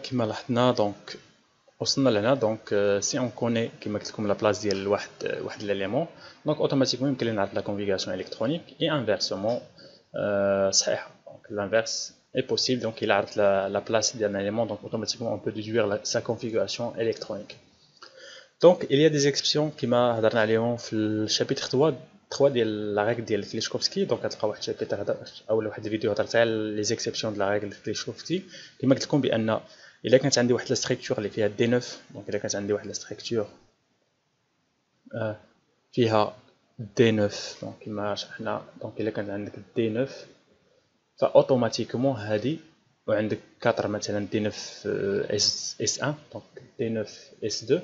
كما لاحظنا دونك وصلنا لهنا. دونك سي اون كوني كما قلت لكم لا بلاص ديال واحد الاليمون، دونك اوتوماتيكمون يمكن لنا نعرف لا كونفيغاسيون الكترونيك اي انفيرسومون صحيحه. دونك لانفيرس اي بوسيبل. دونك الا عرفت لا بلاص ديال ان اليمون دونك اوتوماتيكمون اون بو ديدوير sa configuration électronique. دونك il y a des exceptions كما هضرنا عليهم في الشابيتر 3 ديال لا ريغل ديال كليشكوفسكي. دونك غتلقاو واحد الشابيتر هذا اولا واحد الفيديو هضرت على لي زيكسيبسيون ديال لا ريغل كليشكوفسكي. كما قلت لكم بان الا كانت عندي واحد لا ستركتور اللي فيها دي 9، دونك الا كانت عندي واحد لا ستركتور فيها دي 9 دونك كما شرحنا، دونك الا كانت عندك دي 9 فاوتوماتيكمون هادي، وعندك 4 مثلا دي 9 اس 1 دونك دي 9 اس 2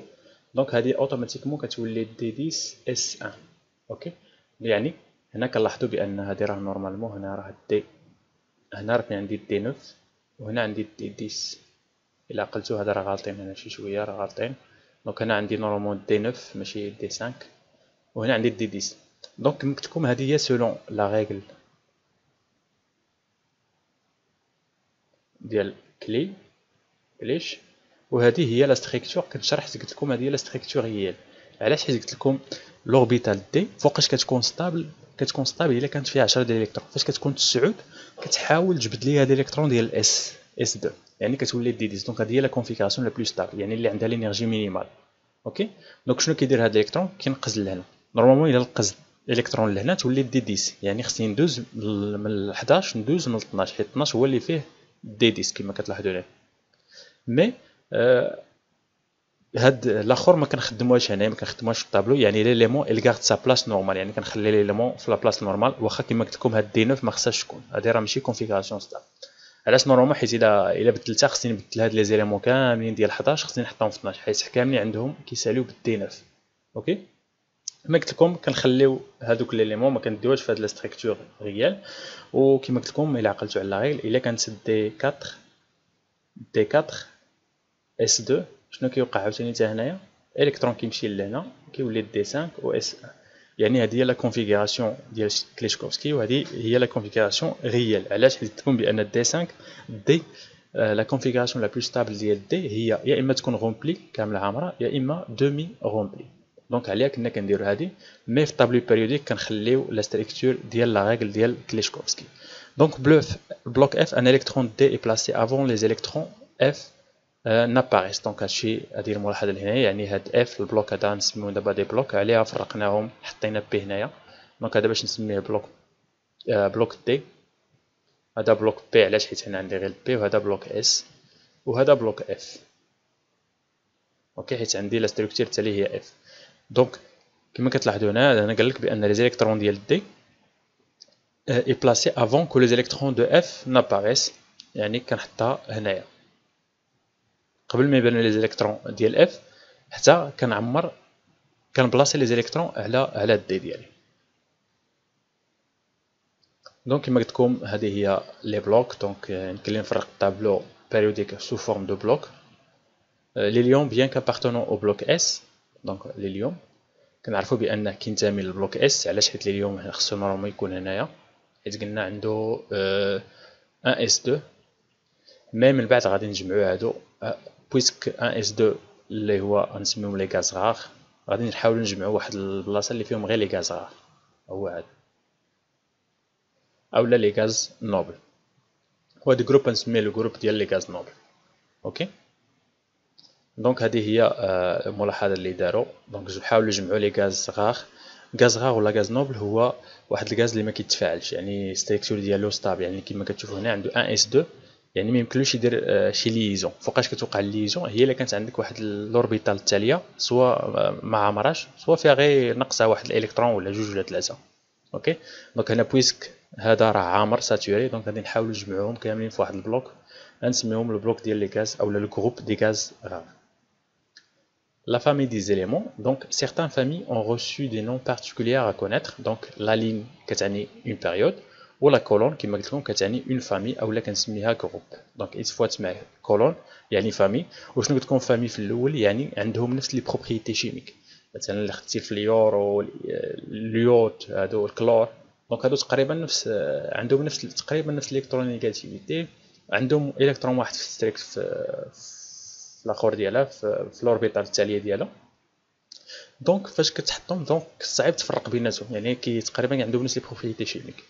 دونك هادي اوتوماتيكمون كتولي دي 10 اس 1. اوكي، يعني هنا كنلاحظوا بان هادي راه نورمالمون هنا راه دي، هنا راه كاين عندي دي 9 وهنا عندي دي 10. الا عقلتو هذا راه غالطين هنا شي شويه، راه غالطين. دونك هنا عندي نورمالمون دي 9 ماشي دي 5 وهنا عندي دي 10. دونك كما قلت لكم هذه هي سولون لا ريغل ديال كليش، وهذه هي لا ستركتور. كنت شرحت قلت لكم هذه هي لا ستركتور ريال. علاش؟ حيت قلت لكم لوربيتال دي فوقاش كتكون ستابل الا كانت فيها 10 ديال الالكترون. فاش كتكون 9 كتحاول تجبد ليها هذا الالكترون ديال اس 2 يعني كتولي دي 10. دونك هذه هي لا كونفيغاسيون لا بلو ستابل، يعني اللي عندها لينيرجي مينيمال. اوكي، دونك شنو كيدير هذا الالكترون؟ كينقز لهنا. نورمالمون الا نقز الالكترون لهنا تولي دي 10، يعني خصني ندوز من 11 ندوز من 12 حيت 12 هو اللي فيه دي 10 كما كتلاحظوا هنا. مي هاد الاخر ما كنخدموهاش هنا، ما كنخدموهاش في الطابلو، يعني ليليمون il garde sa place normale، يعني كنخلي ليليمون في لا بلاص نورمال. واخا كما قلت لكم هاد دي 9 ما خصهاش تكون، هادي راه ماشي كونفيغوراسيون ستابل. علاش نورمالمون؟ حيت الا بدلتها خصني نبدل هاد لي زيليمون كاملين ديال 11 خصني نحطهم في 12 حيت كاملين عندهم كيساليو بالدي 9. اوكي، كما قلت لكم كنخليو هادوك ليليمون ما كنديوهاش في هاد لا ستركتور ريال. وكما قلت لكم الا عقلتوا على لا ريغل الا كانت دي 4 اس 2 شنو كيوقع عاوتاني حتى هنايا؟ الكترون كيمشي لهنا كيولي دي 5 و اس 1. يعني هذه هي لا كونفيغوراسيون ديال كليشكوفسكي، وهذه هي لا كونفيغوراسيون ريال. علاش؟ حيت تكون بان دي 5 دي لا كونفيغوراسيون لا بلو ستابل ديال دي هي يا اما تكون رومبلي كامله عامره يا اما دومي رومبلي. دونك عليها كنا كنديروا هذه. مي في الطابلو بيريوديك كنخليو لا ستركتور ديال لا ريغل ديال كليشكوفسكي. دونك بلوك اف ان الكترون دي اي بلاسي افون لي الكترون اف ناباريس. دونك هادشي هادي الملاحظه اللي هنايا، يعني هاد اف البلوك هذا نسميو دابا دي بلوك، عليها فرقناهم حطينا بي هنايا. دونك هذا باش نسميه بلوك دي. هذا بلوك بي علاش؟ حيت هنا عندي غير بي، وهذا بلوك اس، وهذا بلوك اف. اوكي، حيت عندي لا ستركتور حتى اللي هي اف. دونك كما كتلاحظوا هنا انا قال لك بان لي الكترون ديال دي اي بلاسي افون كو لي الكترون دو اف ناباريس، يعني كنحطها هنايا قبل ما يبانوا لي الكترون ديال اف، حتى كنعمر كنبلاصي لي الكترون على الدي ديالي. دونك كما قلت لكم هذه هي لي بلوك. دونك يمكن لي نفرق الطابلو بيريوديك سو فورم دو بلوك. ليليوم بيان كابارتونون او بلوك اس، دونك ليليوم كنعرفوا بانه كينتمي للبلوك اس. علاش؟ حيت ليليوم خصو نورمالمون يكون هنايا حيت قلنا عنده 1 اس 2. مي من بعد غادي نجمعوا هادو بويسك 1 اس 2 اللي هو غنسميهم لي غاز غار، غادي نحاولوا نجمعوا واحد البلاصه اللي فيهم غير لي غاز غار، هو هذا اولا لي غاز نوبل. وهاد الجروب نسميه لو جروب ديال لي غاز نوبل. اوكي، دونك هذه هي الملاحظه اللي داروا. دونك نحاولوا نجمعوا لي غاز غار. غاز غار ولا غاز نوبل هو واحد الغاز اللي ما كيتفاعلش، يعني ستركتور ديالو ستابل، يعني كما كتشوفوا هنا عنده 1 اس 2، يعني ما يمكنلوش يدير شي ليزون. فوقاش كتوقع الليزون؟ هي الا كانت عندك واحد الاوربيتال التاليه سواء ما عامراش سواء فيها غير ناقصه واحد الالكترون ولا جوج ولا ثلاثه. اوكي، دونك هنا بويسك هذا راه عامر ساتوري، دونك غادي نحاولوا نجمعوهم كاملين في واحد البلوك غنسميوهم البلوك ديال لي غاز اولا لو جروب دي غاز غار. La famille des éléments, donc certaines familles ont reçu des noms particuliers à connaître. Donc la ligne كتعني une période ou la colonne كما قلت لكم كتعني une famille اولا كنسميها groupe. donc إذا فوا تسمع colonne يعني famille. وشنو كتكون famille في الاول؟ يعني عندهم نفس لي بروبريتي شيميك. مثلا اللي خدتي الفليور واليوت هادو الكلور، دونك هادو تقريبا نفس عندهم تقريبا نفس الالكترونيغاتيفيتي عندهم الكترون واحد في ستريكت في الاخر ديالها في الاوربيتال التاليه ديالها. دونك فاش كتحطهم دونك صعيب تفرق بيناتهم، يعني تقريبا عندهم نفس لي بروبريتي شيميك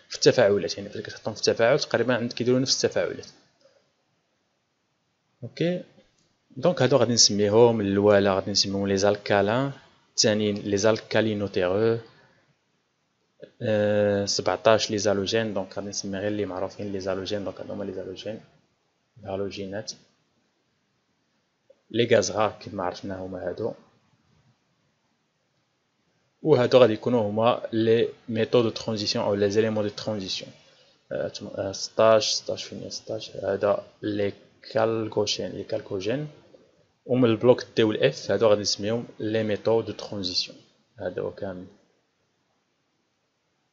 في التفاعلات، يعني فاش كتحطهم في التفاعل تقريبا عندك كيديروا نفس التفاعلات. اوكي دونك هادو غادي نسميهم الاولى غادي نسميهم لي زالكالين، الثانيين لي زالكالينوتيرو، 17 لي زالوجين. دونك غادي نسمي غير اللي معروفين لي زالوجين. دونك هادو هما لي زالوجين الهالوجينات. لي غاز غار كما عرفنا هما هادو، وهادو غادي يكونوا هما لي ميثود دو ترانزيسيون او لي زيليمون دو ترانزيسيون. 16 فين 16 هذا لي كالكوجين، ومن البلوك دي و الاف هادو غادي نسميهم لي ميثود دو ترانزيسيون. هذا هو كامل.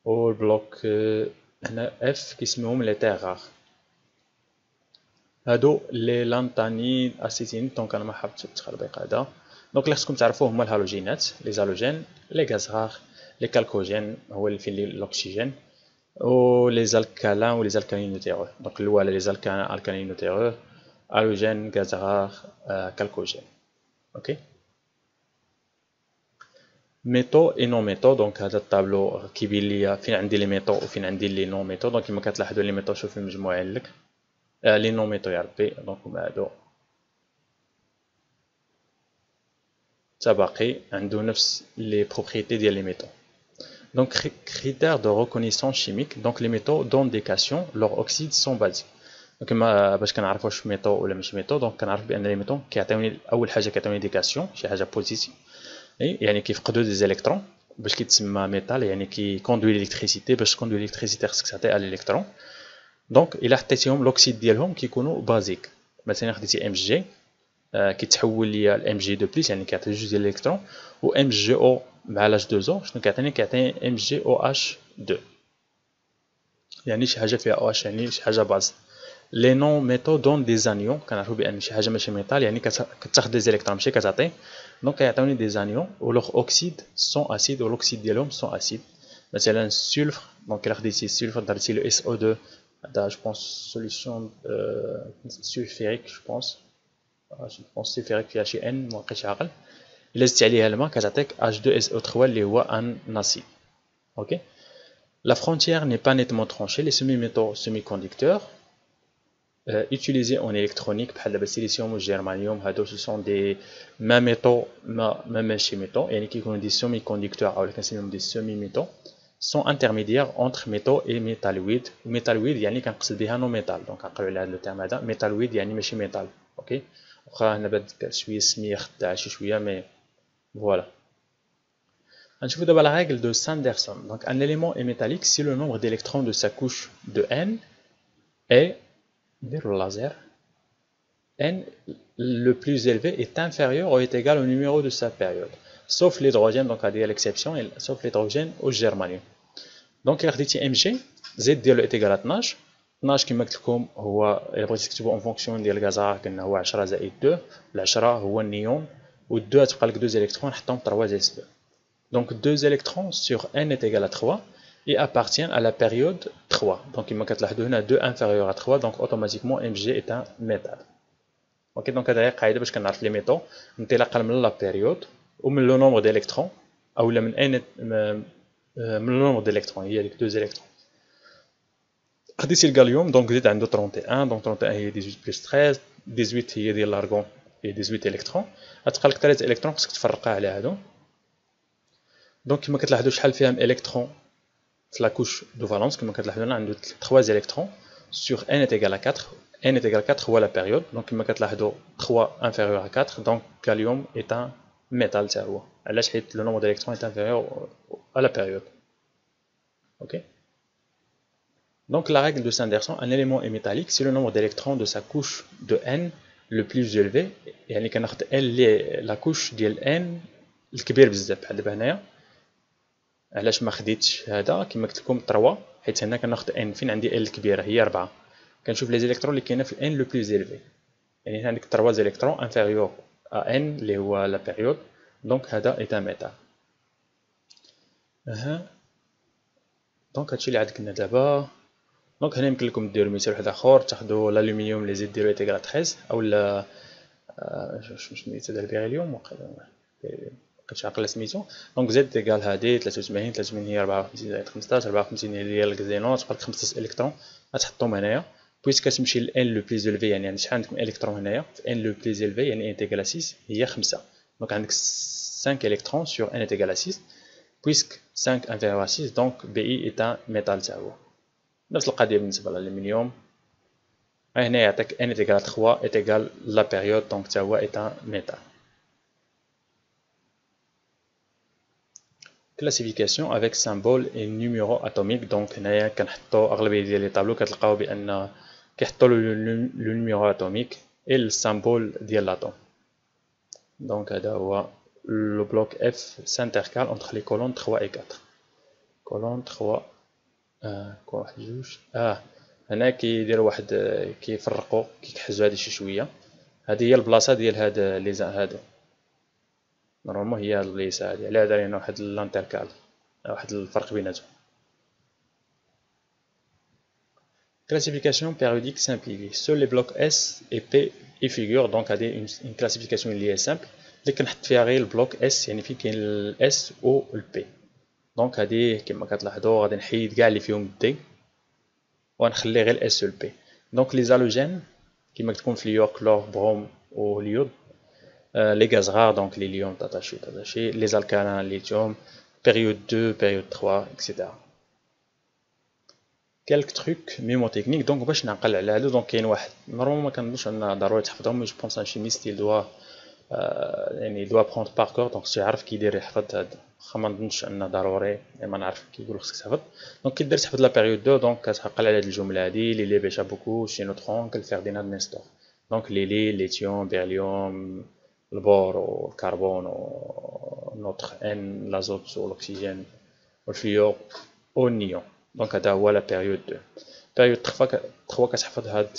و البلوك هنا اف كيسميهم لي تيغار. هادو لي لانتانين اسيتين. دونك انا ما حابتش التخربيق هذا. دونك اللي خصكم تعرفوه هما الهالوجينات، لي زالوجين، لي غاز غار، لي كالكوجين هو اللي فيه الاكسجين، و لي زالكالين و لي زالكالينوتيرو. دونك الاولى لي زالكالين الكالينوتيرو، هالوجين، غاز غار، كالكوجين. اوكي ميتو اي نون ميتو. دونك هذا الطابلو كيبين ليا فين عندي لي ميتو وفين عندي لي نون ميتو. دونك كما كتلاحظوا لي ميتو شوف المجموعين لك، لي نون ميتو يا ربي. دونك هما هادو حتى باقي عنده نفس لي بروبريتي ديال لي ميتو. Donc, critères de reconnaissance chimique. Donc, les métaux donnent des cations, leurs oxydes sont basiques. Donc, باش كنعرفوا واش ميتو ولا ماشي ميتو. دونك كنعرف بان لي ميتو كيعطيوني اول حاجه كيعطيوني دي كاسيون، شي حاجه بوزيتيف، يعني كيفقدوا دي زيليكترون باش كيتسمى ميتال، يعني كيكوندوي الكتريسيتي. باش تكوندوي الكتريسيتي خصك تعطيها الالكترون. دونك الا حطيتيهم الاكسيد ديالهم كيكونوا بازيك. مثلا خديتي ام جي كيتحول ليا الام جي دو بليس، يعني كيعطي جوج ديال الالكترون، و ام جي او مع لاش 2 او شنو كيعطيني ام جي او اش 2، يعني شي حاجه فيها او اش، يعني شي حاجه باز. لي نون ميتو دون دي زانيون. كنعرفوا بان شي حاجه ماشي ميتال يعني كتاخذ دي زيليكترون ماشي كتعطي. دونك كيعطيوني دي زانيون و لوغ اوكسيد سون اسيد، و الاكسيد ديالهم سون اسيد. مثلا السلفر. دونك الا خديتي السلفر درتي لو اس او 2 هذا جو بونس سوليسيون سلفيريك جو بونس سلفيريك فيها شي ان مابقيتش عاقل. الا زدتي عليها الماء كتعطيك H2SO3 اللي هو ان اسيد. اوكي La frontière n'est pas nettement tranchée. Les semi-métaux semi-conducteurs utilisés en électronique بحال دابا السيليسيوم والجرمانيوم هادو ce sont des ما métaux ما ماشي métaux، يعني كيكونوا دي semi-conducteurs او كنسميهم دي semi-métaux sont intermédiaires entre métaux et métalloïdes. métalloïde يعني كنقصد بها نو ميتال. دونك عقلوا على هذا لو تيرم هذا métalloïde يعني ماشي ميتال. اوكي واخا هنا بان شويه السميه خداعه شي شويه مي voilà. نشوفوا دابا la règle de Sanderson. Donc un élément est métallique si le nombre d'électrons de sa couche de N est le laser N le plus élevé est inférieur ou est égal au numéro de sa période, sauf l'hydrogène. Donc هذه l'exception, sauf l'hydrogène au germanium. Donc إلا خديتي ام جي زد ديالو est égal à 12. 12 كما قلت لكم هو الا بغيتي تكتبو اون فونكسيون ديال الغازار قلنا هو 10 زائد 2. ال10 هو النيون، و2 تبقى لك 2 الكترون نحطهم 3 زائد 2. Donc 2 électrons sur n est égal à 3 et appartient à la période 3. Donc il manque هنا 2 inférieur à 3. Donc automatiquement Mg est un métal. Ok, donc هذه قاعده باش كنعرف لي ميتو انطلاقا من لا بيريود ومن لو نومبر ديليكترون اولا من ان من لو نومبر ديليكترون هي ديك 2 الكترون. خديتي الغاليوم دونك زيد عنده 31. دونك 31 هي 18 بلس 13. 18 هي ديال الارغون هي 18 الكترون. غتبقى لك 3 الكترون خصك تفرقها على هادو. دونك كما كتلاحظوا شحال فيها الكترون في لا كوش دو فالونس. كما كتلاحظوا هنا عنده 3 الكترون sur n est égal à 4. n est égal à 4 هو la période. donc كما كتلاحظوا 3 inférieur à 4. donc gallium est un métal حتى هو. علاش؟ حيت le nombre d'électrons est inférieur à la période. ok donc la règle de Sanderson, un élément est métallique si le nombre d'électrons de sa couche de n le plus élevé، يعني كناخذ n اللي لا كوش ديال n الكبير بزاف بحال دابا هنايا. علاش ما خديتش هذا كما قلت لكم 3؟ حيت هنا كناخذ ان فين عندي ال الكبيره هي 4. كنشوف لي زيليكترون اللي كاينه في ان لو بلوز ايليفي، يعني هنا عندك 3 زيليكترون انفيريور ا ان اللي هو لا بيريود. دونك هذا ايتا ميتال. دونك هادشي اللي عاد قلنا دابا. دونك هنا يمكن لكم ديروا مثال واحد اخر، تاخذوا الالومنيوم لي زيد ديروا انتيغرال 13 اولا سميتو ديال البيريليوم مابقيتش عاقل سميتو. دونك زد ايكال هادي 83 83 هي 54 زائد 15 54 هي ديال الكزينون، تبقى لك 5 الكترون غتحطهم هنايا بويس كتمشي ل ان لو بليس الفي، يعني شحال عندكم الكترون هنايا في ان لو بليس الفي يعني انتيغرال 6 هي 5. دونك عندك 5 الكترون سور ان انتيغرال 6 puisque 5 inférieur à 6 donc BI est un métal تا هو. نفس القضيه بالنسبه للالومنيوم، هنا يعطيك n est égal à 3 est égal la période donc تا هو est un métal. classification avec symbole et numéro atomique. donc هنايا كنحطوا اغلبيه ديال لي طابلو كتلقاو بان كيحطوا لو numéro atomique et le symbole ديال l'atome. donc هذا هو le bloc F s'intercale entre les colonnes 3 et 4. colonne 3 واحد جوج هنا كيديروا واحد كيفرقوا كيكحزوا هادي شي شويه. هذه هي البلاصه ديال هاد لي هادو نورمالمون هي الليسه هادي على دايرين واحد لانتركال واحد الفرق بيناتهم. classification périodique simplifiée. Seuls les blocs S et P y figurent. donc هذه une classification اللي هي simple اللي كنحط فيها غير البلوك S يعني فين كاين ال S و ال P. دونك هذه كما كتلاحظوا غادي نحيد كاع اللي فيهم دي ونخلي غير الاس و بي. دونك لي زالوجين كما تكون في اليود كلور بروم و اليود، لي غاز غار دونك لي ليوم تاتاشي لي زالكالان ليثيوم بيريود 2 بيريود 3 اكسيتيرا. كالك تروك ميموتكنيك. دونك باش نعقل على هادو دونك كاين واحد نورمالمون ما كنظنش ان ضروري تحفظهم، مي جو بونس ان شيميست دوا يعني دوا بروند بار كور دونك تعرف كي يدير يحفظ هاد. واخا ما نظنش ان ضروري ما نعرف كيقول خصك تحفظ. دونك كي دير تحفظ لا بيريود 2 دونك كتعقل على هاد الجمله هادي لي بيشا بوكو شي نوترون كالفرديناند نيستور. دونك لي ليثيوم بيريوم البور والكربون ونوتر ان لازوت والاكسجين والفليور والنيون. دونك هذا هو لا بيريود 2. période 3 كتحفظ هاد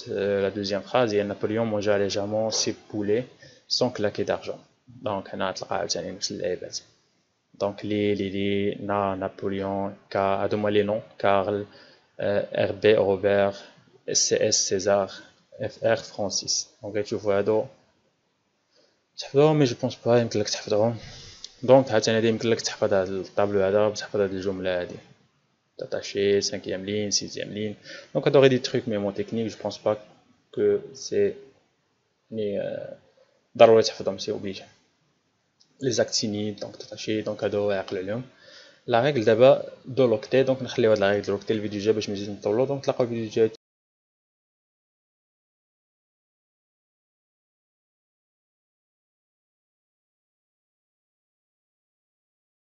لا دوزيام فراز هي نابليون مونجا ليجامون سي بولي سون كلاكي دارجون. دونك هنا تلقى عاوتاني نفس اللعيبات. دونك لي نابليون كا هادو هما لي نون كارل ار بي روبير سي اس سيزار اف ار فرانسيس. دونك كتشوفوا هادو تحفظوهم مي جو بونس با يمكن لك تحفظهم. دونك عاوتاني هادي يمكن لك تحفظ هاد الطابلو هذا تحفظ هاد الجمله هادي attaché, 5e ligne, 6e ligne. Donc, on aurait des trucs mémotechniques, je pense pas que c'est c'est obligé. Les actinides, donc attaché, donc la règle d'abord de l'octet, donc on la règle de l'octet, le vidéo, je me dis donc la vidéo